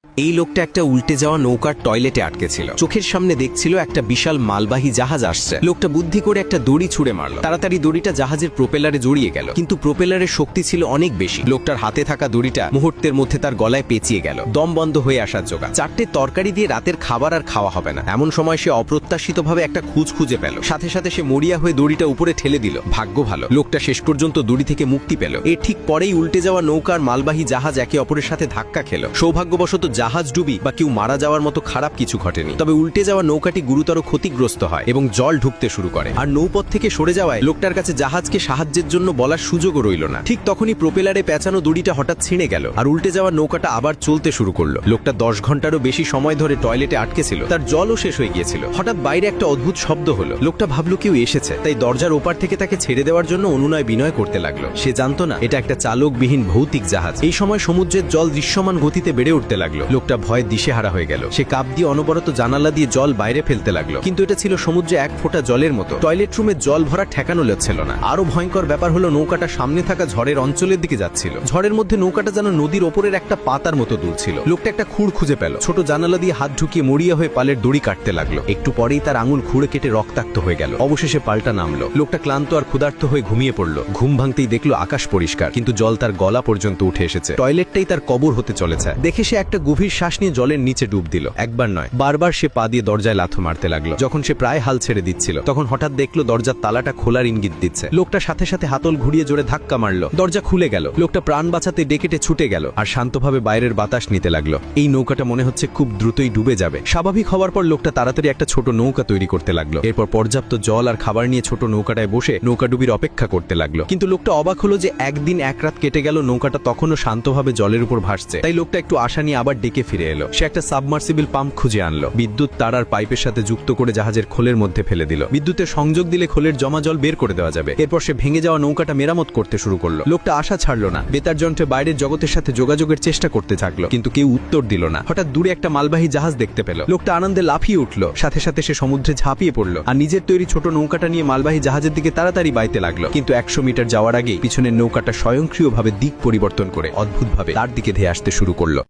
এই লোকটা একটা উল্টে যাওয়া নৌকার টয়লেটে আটকে ছিল। চোখের সামনে দেখছিল একটা বিশাল মালবাহী জাহাজ আসছে। লোকটা বুদ্ধি করে একটা দড়ি ছুঁড়ে মারল। তাড়াতাড়ি দড়িটা জাহাজের প্রোপেলারে জড়িয়ে গেল, কিন্তু প্রোপেলারের শক্তি ছিল অনেক বেশি। লোকটার হাতে থাকা দড়িটা মুহূর্তের মধ্যে তার গলায় পেঁচিয়ে গেল। দম বন্ধ হয়ে আসার জোগাড়। 4টে তরকারি দিয়ে রাতের খাবার আর খাওয়া হবে না, এমন সময় সে অপ্রত্যাশিতভাবে একটা খুঁজে পেল। সাথে সাথে সে মরিয়া হয়ে দড়িটা উপরে ঠেলে দিল। ভাগ্য ভালো, লোকটা শেষ পর্যন্ত দড়ি থেকে মুক্তি পেল। এর ঠিক পরেই উল্টে যাওয়া নৌকার মালবাহী জাহাজ একে অপরের সাথে ধাক্কা খেল। সৌভাগ্যবশত জাহাজ ডুবি বা কেউ মারা যাওয়ার মতো খারাপ কিছু ঘটেনি, তবে উল্টে যাওয়া নৌকাটি গুরুতর ক্ষতিগ্রস্ত হয় এবং জল ঢুকতে শুরু করে। আর নৌপথ থেকে সরে যাওয়ায় লোকটার কাছে জাহাজকে সাহায্যের জন্য বলার সুযোগও রইল না। ঠিক তখনই প্রোপেলারে পেঁচানো দড়িটা হঠাৎ ছিঁড়ে গেল আর উল্টে যাওয়া নৌকাটা আবার চলতে শুরু করলো। লোকটা 10 ঘন্টারও বেশি সময় ধরে টয়লেটে আটকে ছিল, তার জলও শেষ হয়ে গিয়েছিল। হঠাৎ বাইরে একটা অদ্ভুত শব্দ হলো। লোকটা ভাবলো কেউ এসেছে, তাই দরজার ওপার থেকে তাকে ছেড়ে দেওয়ার জন্য অনুনয় বিনয় করতে লাগলো। সে জানতো না এটা একটা চালকবিহীন ভৌতিক জাহাজ। এই সময় সমুদ্রের জল দৃশ্যমান গতিতে বেড়ে উঠতে লাগলো। লোকটা ভয়ে দিশেহারা হয়ে গেল। সে কাপ দিয়ে অনবরত জানালা দিয়ে জল বাইরে ফেলতে লাগলো, কিন্তু এটা ছিল সমুদ্রে এক ফোঁটা জলের মতো। টয়লেট রুমে জল ভরা ঠেকানো যাচ্ছিল না। আরো ভয়ঙ্কর ব্যাপার হলো নৌকাটা সামনে থাকা ঝড়ের অঞ্চলের দিকে যাচ্ছিল। ঝড়ের মধ্যে নৌকাটা যেন নদীর ওপরের একটা পাতার মতো দুলছিল। লোকটা একটা খুঁড় খুঁজে পেল, ছোট জানালা দিয়ে হাত ঢুকিয়ে মরিয়া হয়ে পালের দড়ি কাটতে লাগলো। একটু পরেই তার আঙুল খুঁড়ে কেটে রক্তাক্ত হয়ে গেল। অবশেষে পালটা নামলো। লোকটা ক্লান্ত আর ক্ষুধার্ত হয়ে ঘুমিয়ে পড়লো। ঘুম ভাঙতেই দেখলো আকাশ পরিষ্কার, কিন্তু জল তার গলা পর্যন্ত উঠে এসেছে। টয়লেটটাই তার কবর হতে চলেছে। দেখে সে একটা গভীর শ্বাস নিয়ে জলের নিচে ডুব দিল। একবার নয়, বারবার সে পা দিয়ে দরজায় লাথু মারতে লাগলো। যখন সে প্রায় হাল ছেড়ে দিচ্ছিল, তখন হঠাৎ দেখলো দরজার তালাটা খোলার ইঙ্গিত দিচ্ছে। লোকটা সাথে সাথে হাতল ঘুরিয়ে জোরে ধাক্কা মারলো। দরজা খুলে গেল। লোকটা প্রাণ বাঁচাতে ডেকেটে ছুটে গেল আর শান্তভাবে বাইরের বাতাস নিতে লাগলো। এই নৌকাটা মনে হচ্ছে খুব দ্রুতই ডুবে যাবে। স্বাভাবিক হওয়ার পর লোকটা তাড়াতাড়ি একটা ছোট নৌকা তৈরি করতে লাগলো। এরপর পর্যাপ্ত জল আর খাবার নিয়ে ছোট নৌকাটায় বসে নৌকা ডুবির অপেক্ষা করতে লাগলো। কিন্তু লোকটা অবাক হলো যে একদিন এক রাত কেটে গেল, নৌকাটা তখনও শান্তভাবে জলের উপর ভাসছে। তাই লোকটা একটু আশা নিয়ে আবার ডেকে ফিরে এলো। সে একটা সাবমার্সিবল পাম্প খুঁজে আনলো। বিদ্যুৎ তার আর পাইপের সাথে যুক্ত করে জাহাজের খোলের মধ্যে ফেলে দিল। বিদ্যুতের সংযোগ দিলে খোলের জমা জল বের করে দেওয়া যাবে। এরপর সে ভেঙে যাওয়া নৌকাটা মেরামত করতে শুরু করলো। লোকটা আশা ছাড়লো না। বেতার যন্ত্রে বাইরের জগতের সাথে যোগাযোগের চেষ্টা করতে থাকলো, কিন্তু কেউ উত্তর দিল না। হঠাৎ দূরে একটা মালবাহী জাহাজ দেখতে পেল। লোকটা আনন্দে লাফিয়ে উঠলো। সাথে সাথে সে সমুদ্রে ঝাঁপিয়ে পড়লো আর নিজের তৈরি ছোট নৌকাটা নিয়ে মালবাহী জাহাজের দিকে তাড়াতাড়ি বাইতে লাগলো। কিন্তু 100 মিটার যাওয়ার আগেই পিছনের নৌকাটা স্বয়ংক্রিয়ভাবে দিক পরিবর্তন করে অদ্ভুতভাবে তার দিকে ধেয়ে আসতে শুরু করলো।